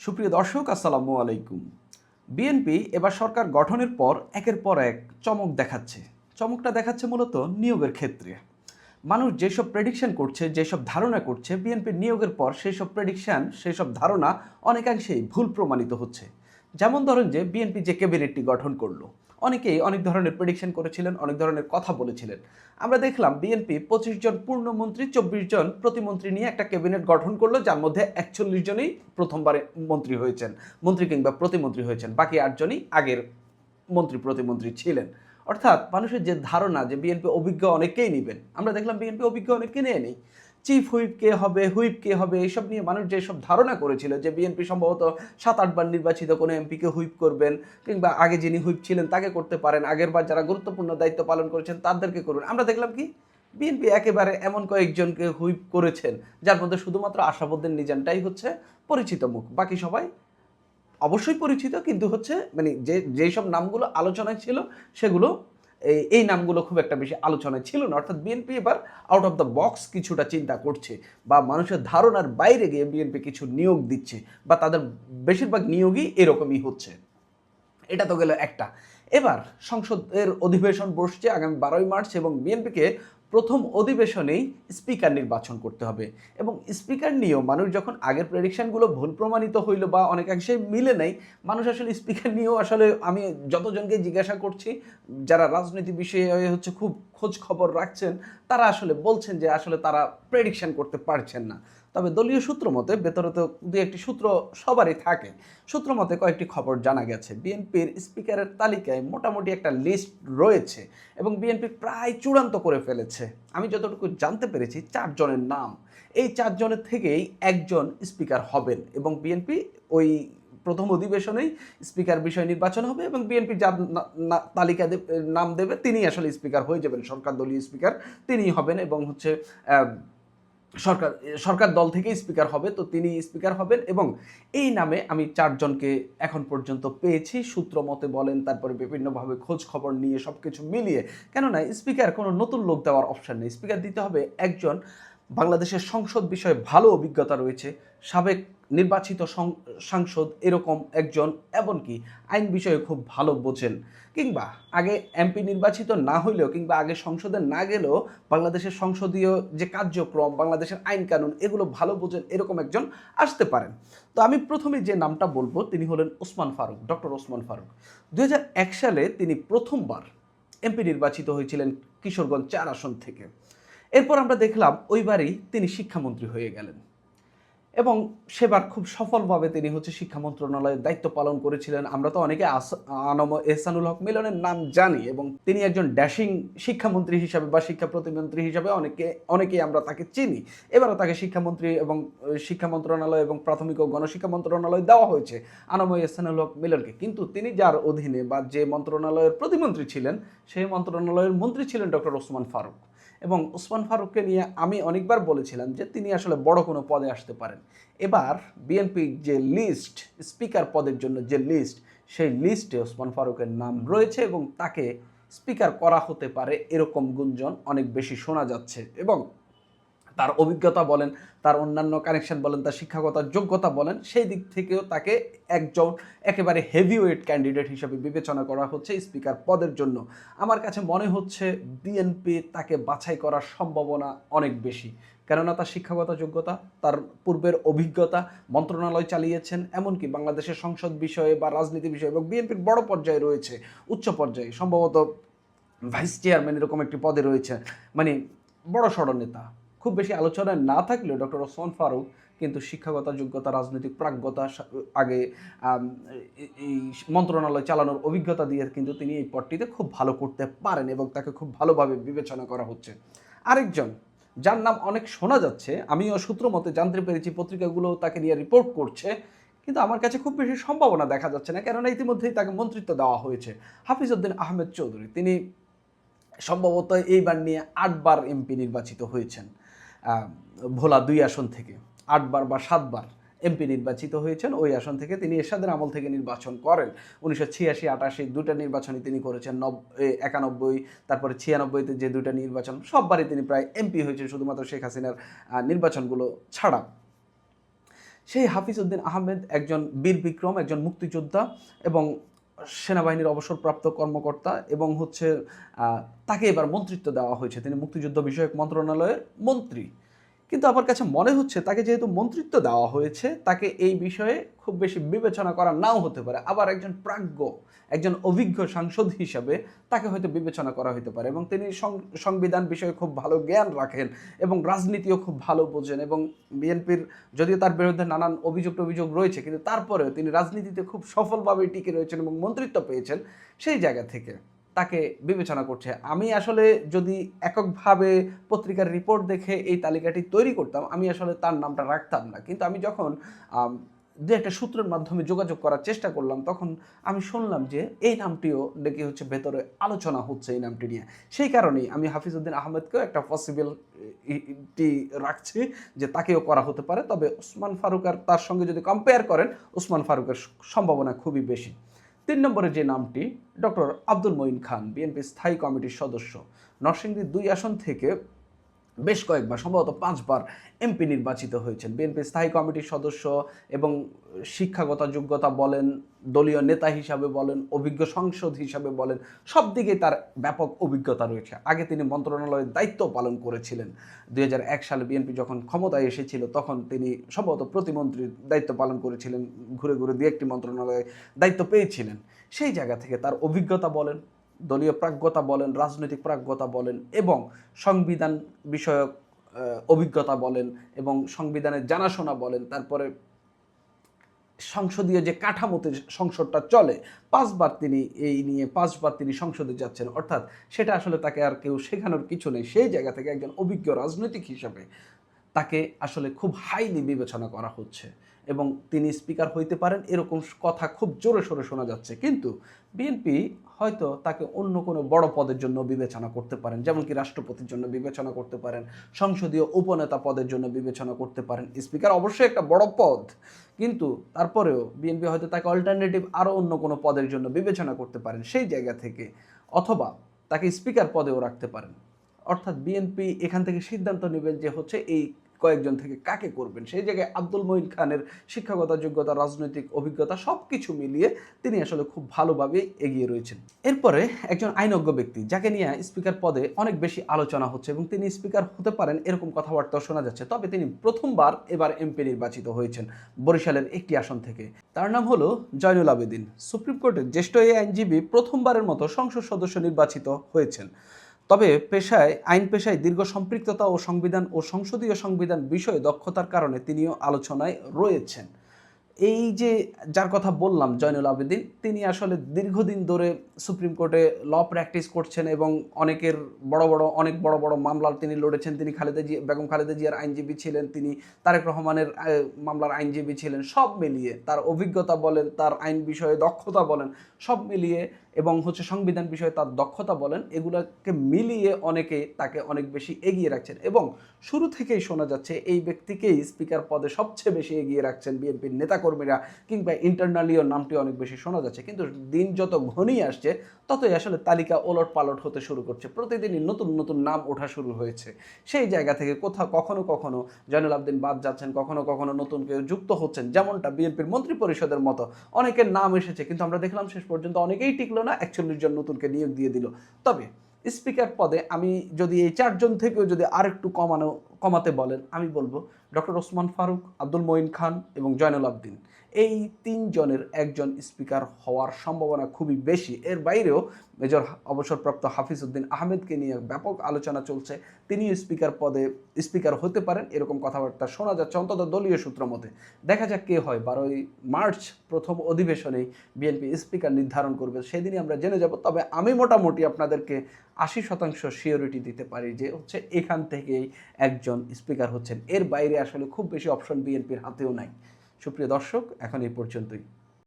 সুপ্রিয় দর্শক, আসসালামু আলাইকুম। বিএনপি এবার সরকার গঠনের পর একের পর এক চমক দেখাচ্ছে। চমকটা দেখাচ্ছে মূলত নিয়োগের ক্ষেত্রে। মানুষ যেসব প্রেডিকশন করছে, যেসব ধারণা করছে, বিএনপির নিয়োগের পর সেই সব প্রেডিকশন, সেই সব ধারণা অনেকাংশেই ভুল প্রমাণিত হচ্ছে। যেমন ধরেন যে বিএনপি যে ক্যাবিনেটটি গঠন করলো, অনেকেই অনেক ধরনের প্রেডিকশন করেছিলেন, অনেক ধরনের কথা বলেছিলেন। আমরা দেখলাম বিএনপি 25 জন পূর্ণমন্ত্রী, 24 জন প্রতিমন্ত্রী নিয়ে একটা ক্যাবিনেট গঠন করলো, যার মধ্যে 41 জনই প্রথমবারে মন্ত্রী হয়েছেন, মন্ত্রী কিংবা প্রতিমন্ত্রী হয়েছেন, বাকি 8 জনই আগের মন্ত্রী প্রতিমন্ত্রী ছিলেন। অর্থাৎ মানুষের যে ধারণা যে বিএনপি অভিজ্ঞ অনেককেই নেবেন, আমরা দেখলাম বিএনপি অভিজ্ঞ অনেককে নিয়ে নেই। চিফ হুইপ কে হবে, হুইপ কে হবে, এইসব নিয়ে মানুষ যেসব ধারণা করেছিল যে বিএনপি সম্ভবত 7-8 বার নির্বাচিত কোনো এমপিকে হুইপ করবেন, কিংবা আগে যিনি হুইপ ছিলেন তাকে করতে পারেন, আগের বার যারা গুরুত্বপূর্ণ দায়িত্ব পালন করেছেন তাদেরকে করুন। আমরা দেখলাম কি বিএনপি একেবারে এমন কয়েকজনকে হুইপ করেছেন, যার মধ্যে শুধুমাত্র আশরাফুদ্দিন নিজামটাই হচ্ছে পরিচিত মুখ, বাকি সবাই অবশ্যই পরিচিত, কিন্তু হচ্ছে মানে যেই সব নামগুলো আলোচনায় ছিল সেগুলো এই নামগুলো খুব একটা বেশি আলোচনায় ছিল না। অর্থাৎ বিএনপি এবার আউট অফ দ্য বক্স কিছুটা চিন্তা করছে, বা মানুষের ধারণার বাইরে গিয়ে বিএনপি কিছু নিয়োগ দিচ্ছে, বা তাদের বেশিরভাগ নিয়োগই এরকমই হচ্ছে। এটা তো গেল একটা। এবার সংসদের অধিবেশন বসছে আগামী 12ই মার্চ, এবং বিএনপিকে প্রথম অধিবেশনেই স্পিকার নির্বাচন করতে হবে। এবং স্পিকার নিয়েও মানুষ যখন আগের প্রেডিকশনগুলো ভুল প্রমাণিত হইল বা অনেকাংশে মিলে নেই, মানুষ আসলে স্পিকার নিয়েও আসলে আমি যতজনকে জিজ্ঞাসা করছি যারা রাজনীতি বিষয়ে হচ্ছে খুব খোঁজ খবর রাখছেন, তারা আসলে বলছেন যে আসলে তারা প্রেডিকশন করতে পারছেন না। তবে দলীয় সূত্র মতে, ভেতরে তো দু একটি সূত্র সবারই থাকে, সূত্র মতে কয়েকটি খবর জানা গেছে। বিএনপির স্পিকারের তালিকায় মোটামুটি একটা লিস্ট রয়েছে, এবং বিএনপি প্রায় চূড়ান্ত করে ফেলেছে। আমি যতটুকু জানতে পেরেছি 4 জনের নাম। এই 4 জনের থেকেই একজন স্পিকার হবেন, এবং বিএনপি ওই প্রথম অধিবেশনেই স্পিকার বিষয় নির্বাচন হবে, এবং বিএনপি যার তালিকা নাম দেবে তিনি আসলে স্পিকার হয়ে যাবেন, সরকার দলীয় স্পিকার তিনিই হবেন। এবং হচ্ছে সরকার সরকার দল থেকেই স্পিকার হবে, তো তিনি স্পিকার হবেন। এবং এই নামে আমি 4 জনকে এখন পর্যন্ত পেয়েছি, সূত্র মতে বলেন, তারপরে বিভিন্নভাবে খোঁজ খবর নিয়ে সব কিছু মিলিয়ে। কেননা স্পিকার কোনো নতুন লোক দেওয়ার অপশন নেই, স্পিকার দিতে হবে একজন বাংলাদেশের সংসদ বিষয়ে ভালো অভিজ্ঞতা রয়েছে, সাবেক নির্বাচিত সাংসদ এরকম একজন, এমনকি আইন বিষয়ে খুব ভালো বোঝেন, কিংবা আগে এমপি নির্বাচিত না হইলেও কিংবা আগে সংসদে না গেলেও বাংলাদেশের সংসদীয় যে কার্যক্রম, বাংলাদেশের আইন কানুন এগুলো ভালো বোঝেন, এরকম একজন আসতে পারেন। তো আমি প্রথমে যে নামটা বলবো তিনি হলেন ওসমান ফারুক, ডক্টর ওসমান ফারুক। 2001 সালে তিনি প্রথমবার এমপি নির্বাচিত হয়েছিলেন কিশোরগঞ্জ 4 আসন থেকে। এরপর আমরা দেখলাম ওইবারই তিনি শিক্ষামন্ত্রী হয়ে গেলেন, এবং সেবার খুব সফলভাবে তিনি হচ্ছে শিক্ষা মন্ত্রণালয়ের দায়িত্ব পালন করেছিলেন। আমরা তো অনেকে আনম এহসানুল হক মিলনের নাম জানি, এবং তিনি একজন ড্যাশিং শিক্ষামন্ত্রী হিসাবে বা শিক্ষা প্রতিমন্ত্রী হিসাবে অনেকেই আমরা তাকে চিনি। এবারও তাকে শিক্ষামন্ত্রী এবং শিক্ষা মন্ত্রণালয় এবং প্রাথমিক ও গণশিক্ষা মন্ত্রণালয় দেওয়া হয়েছে আনম এহসানুল হক মিলনকে। কিন্তু তিনি যার অধীনে বা যে মন্ত্রণালয়ের প্রতিমন্ত্রী ছিলেন, সেই মন্ত্রণালয়ের মন্ত্রী ছিলেন ডক্টর ওসমান ফারুক। এবং ওসমান ফারুককে নিয়ে আমি অনেকবার বলেছিলাম যে তিনি আসলে বড় কোনো পদে আসতে পারেন। এবার বিএনপির যে লিস্ট, স্পিকার পদের জন্য যে লিস্ট, সেই লিস্টে ওসমান ফারুকের নাম রয়েছে, এবং তাকে স্পিকার করা হতে পারে এরকম গুঞ্জন অনেক বেশি শোনা যাচ্ছে। এবং তার অভিজ্ঞতা বলেন, তার অন্যান্য কানেকশন বলেন, তার শিক্ষাগত যোগ্যতা বলেন, সেই দিক থেকেও তাকে একজন একেবারে হেভিওয়েট ক্যান্ডিডেট হিসেবে বিবেচনা করা হচ্ছে স্পিকার পদের জন্য। আমার কাছে মনে হচ্ছে বিএনপি তাকে বাছাই করার সম্ভাবনা অনেক বেশি, কেননা তার শিক্ষাগত যোগ্যতা, তার পূর্বের অভিজ্ঞতা, মন্ত্রণালয় চালিয়েছেন, এমনকি বাংলাদেশের সংসদ বিষয়ে বা রাজনীতি বিষয়ে, এবং বিএনপির বড় পর্যায়ে রয়েছে, উচ্চ পর্যায়ে সম্ভবত ভাইস চেয়ারম্যান এরকম একটি পদে রয়েছে, মানে বড় সড় নেতা। খুব বেশি আলোচনায় না থাকলেও ডক্টর ওসমান ফারুক কিন্তু শিক্ষাগত যোগ্যতা, রাজনৈতিক প্রাজ্ঞতা, আগে এই মন্ত্রণালয় চালানোর অভিজ্ঞতা দিয়ে কিন্তু তিনি এই পদটিতে খুব ভালো করতে পারেন, এবং তাকে খুব ভালোভাবে বিবেচনা করা হচ্ছে। আরেকজন যার নাম অনেক শোনা যাচ্ছে, আমিও সূত্র মতে জানতে পেরেছি, পত্রিকাগুলো তাকে নিয়ে রিপোর্ট করছে, কিন্তু আমার কাছে খুব বেশি সম্ভাবনা দেখা যাচ্ছে না, কেননা ইতিমধ্যেই তাকে মন্ত্রিত্ব দেওয়া হয়েছে। হাফিজউদ্দিন আহমেদ চৌধুরী, তিনি সম্ভবত এইবার নিয়ে 8 বার এমপি নির্বাচিত হয়েছেন, ভোলা 2 আসন থেকে 8 বার বা 7 বার এমপি নির্বাচিত হয়েছেন। ওই আসন থেকে তিনি এরশাদের আমল থেকে নির্বাচন করেন। 1986, 88 দুটা নির্বাচনই তিনি করেছেন, 91, তারপরে 96-তে যে দুটা নির্বাচন, সববারই তিনি প্রায় এমপি হয়েছেন, শুধুমাত্র শেখ হাসিনার নির্বাচনগুলো ছাড়া। সেই হাফিজ উদ্দিন আহমেদ একজন বীর বিক্রম, একজন মুক্তিযোদ্ধা এবং সেনাবাহিনীর অবসরপ্রাপ্ত কর্মকর্তা এবং তাকে এবার মন্ত্রিত্ব দেওয়া হয়েছে, তিনি মুক্তিযুদ্ধ বিষয়ক মন্ত্রণালয়ের মন্ত্রী। কিন্তু আমার কাছে মনে হচ্ছে তাকে যেহেতু মন্ত্রিত্ব দেওয়া হয়েছে, তাকে এই বিষয়ে খুব বেশি বিবেচনা করা নাও হতে পারে। আবার একজন প্রাজ্ঞ, একজন অভিজ্ঞ সাংসদ হিসাবে তাকে হয়তো বিবেচনা করা হতে পারে এবং তিনি সংবিধান বিষয়ে খুব ভালো জ্ঞান রাখেন এবং রাজনীতিও খুব ভালো বোঝেন এবং বিএনপির যদিও তার বিরুদ্ধে নানান অভিযোগ রয়েছে, কিন্তু তারপরেও তিনি রাজনীতিতে খুব সফলভাবে টিকে রয়েছেন এবং মন্ত্রিত্ব পেয়েছেন। সেই জায়গা থেকে তাকে বিবেচনা করছে। আমি আসলে যদি এককভাবে পত্রিকার রিপোর্ট দেখে এই তালিকাটি তৈরি করতাম, আমি আসলে তার নামটা রাখতাম না। কিন্তু আমি যখন দু একটা সূত্রের মাধ্যমে যোগাযোগ করার চেষ্টা করলাম, তখন আমি শুনলাম যে এই নামটিও নাকি ভেতরে আলোচনা হচ্ছে এই নামটি নিয়ে। সেই কারণেই আমি হাফিজ উদ্দিন আহমেদকেও একটা পসিবিলিটি রাখছি যে তাকেও করা হতে পারে। তবে ওসমান ফারুক আর তার সঙ্গে যদি কম্পেয়ার করেন, ওসমান ফারুকের সম্ভাবনা খুবই বেশি। 3 নম্বরে যে নামটি, ডক্টর আব্দুল মঈন খান, বিএনপি স্থায়ী কমিটির সদস্য, নরসিংদী 2 আসন থেকে বেশ কয়েকবার, সম্ভবত 5 বার এমপি নির্বাচিত হয়েছেন। বিএনপি স্থায়ী কমিটির সদস্য এবং শিক্ষাগত যোগ্যতা বলেন, দলীয় নেতা হিসাবে বলেন, অভিজ্ঞ সংসদ হিসাবে বলেন, সব দিকেই তার ব্যাপক অভিজ্ঞতা রয়েছে। আগে তিনি মন্ত্রণালয়ের দায়িত্ব পালন করেছিলেন। 2001 সালে বিএনপি যখন ক্ষমতায় এসেছিল, তখন তিনি সম্ভবত প্রতিমন্ত্রীর দায়িত্ব পালন করেছিলেন, ঘুরে ঘুরে 2-1টি মন্ত্রণালয়ে দায়িত্ব পেয়েছিলেন। সেই জায়গা থেকে তার অভিজ্ঞতা বলেন, দলীয় প্রাজ্ঞতা বলেন, রাজনৈতিক প্রাজ্ঞতা বলেন এবং সংবিধান বিষয়ক অভিজ্ঞতা বলেন এবং সংবিধানের জানাশোনা বলেন, তারপরে সংসদীয় যে কাঠামোতে সংসদটা চলে, 5 বার তিনি এই নিয়ে 5 বার তিনি সংসদে যাচ্ছেন, অর্থাৎ সেটা আসলে তাকে আর কেউ শেখানোর কিছু নেই। সেই জায়গা থেকে একজন অভিজ্ঞ রাজনৈতিক হিসাবে তাকে আসলে খুব হাইলি বিবেচনা করা হচ্ছে এবং তিনি স্পিকার হইতে পারেন এরকম কথা খুব জোরে সোরে শোনা যাচ্ছে। কিন্তু বিএনপি হয়তো তাকে অন্য কোনো বড় পদের জন্য বিবেচনা করতে পারেন, যেমন কি রাষ্ট্রপতির জন্য বিবেচনা করতে পারেন, সংসদীয় উপনেতা পদের জন্য বিবেচনা করতে পারেন। স্পিকার অবশ্যই একটা বড় পদ, কিন্তু তারপরেও বিএনপি হয়তো তাকে অল্টারনেটিভ আরও অন্য কোনো পদের জন্য বিবেচনা করতে পারেন সেই জায়গা থেকে, অথবা তাকে স্পিকার পদেও রাখতে পারেন। অর্থাৎ বিএনপি এখান থেকে সিদ্ধান্ত নেবেন যে এই কয়েকজন থেকে কাকে করবেন। সেই জায়গায় আব্দুল মঈন খানের শিক্ষাগত যোগ্যতা, রাজনৈতিক অভিজ্ঞতা সব কিছু মিলিয়ে তিনি আসলে খুব ভালোভাবে এগিয়ে রয়েছেন। এরপরে একজন আইনজ্ঞ ব্যক্তি যাকে নিয়ে স্পিকার পদে অনেক বেশি আলোচনা হচ্ছে এবং তিনি স্পিকার হতে পারেন এরকম কথাবার্তা শোনা যাচ্ছে। তবে তিনি প্রথমবার এবার এমপি নির্বাচিত হয়েছেন বরিশালের একটি আসন থেকে। তার নাম হলো জয়নুল আবেদিন। সুপ্রিম কোর্টের জ্যেষ্ঠ এই আইনজীবী প্রথমবারের মতো সংসদ সদস্য নির্বাচিত হয়েছেন। তবে আইন পেশায় দীর্ঘ সম্পৃক্ততা ও সংবিধান ও সংসদীয় সংবিধান বিষয়ে দক্ষতার কারণে তিনিও আলোচনায় রয়েছেন। এই যে যার কথা বললাম জয়নুল আবেদিন, তিনি আসলে দীর্ঘদিন ধরে সুপ্রিম কোর্টে ল প্র্যাকটিস করছেন এবং অনেক বড় বড় মামলা তিনি লড়েছেন। তিনি বেগম খালেদা জিয়ার আইনজীবী ছিলেন, তিনি তারেক রহমানের মামলার আইনজীবী ছিলেন। সব মিলিয়ে তার অভিজ্ঞতা বলেন, তার আইন বিষয়ে দক্ষতা বলেন, সব মিলিয়ে এবং সংবিধান বিষয়ে তার দক্ষতা বলেন, এগুলোকে মিলিয়ে অনেকে তাকে অনেক বেশি এগিয়ে রাখছেন এবং শুরু থেকেই শোনা যাচ্ছে এই ব্যক্তিকেই স্পিকার পদে সবচেয়ে বেশি এগিয়ে রাখছেন বিএনপির নেতাকর্মীরা, কিংবা ইন্টারনালিও নামটি অনেক বেশি শোনা যাচ্ছে। কিন্তু দিন যত ঘনিয়ে আসছে ততই আসলে তালিকা ওলট পালট হতে শুরু করছে, প্রতিদিনই নতুন নতুন নাম ওঠা শুরু হয়েছে। সেই জায়গা থেকে কখনো জয়নুল আবেদিন বাদ যাচ্ছেন, কখনো নতুন কেউ যুক্ত হচ্ছেন, যেমনটা বিএনপির মন্ত্রী পরিষদের মতো অনেকের নাম এসেছে, কিন্তু আমরা দেখলাম শেষ পর্যন্ত অনেকেই টিকলো না, 41 জন নতুনকে নিয়োগ দিয়ে দিল। তবে স্পিকার পদে আমি যদি এই 4 জন থেকেও যদি আরেকটু কমাতে বলেন, আমি বলবো ডক্টর ওসমান ফারুক, আব্দুল মঈন খান এবং জয়নুল আবেদিন, এই 3 জনের একজন স্পিকার হওয়ার সম্ভাবনা খুবই বেশি। এর বাইরেও মেজর অবসরপ্রাপ্ত হাফিজ উদ্দিন আহমেদকে নিয়ে ব্যাপক আলোচনা চলছে, তিনিও স্পিকার হতে পারেন এরকম কথাবার্তা শোনা যাচ্ছে, অন্তত দলীয় সূত্র মতে। দেখা যাক কে হয়। 12ই মার্চ প্রথম অধিবেশনেই বিএনপি স্পিকার নির্ধারণ করবে, সেদিনই আমরা জেনে যাব। তবে আমি মোটামুটি আপনাদেরকে 80% শিওরিটি দিতে পারি যে এখান থেকেই একজন স্পিকার হচ্ছেন। এর বাইরে আসলে খুব বেশি অপশন বিএনপির হাতেও নাই। সুপ্রিয় দর্শক, এখন এই পর্যন্তই।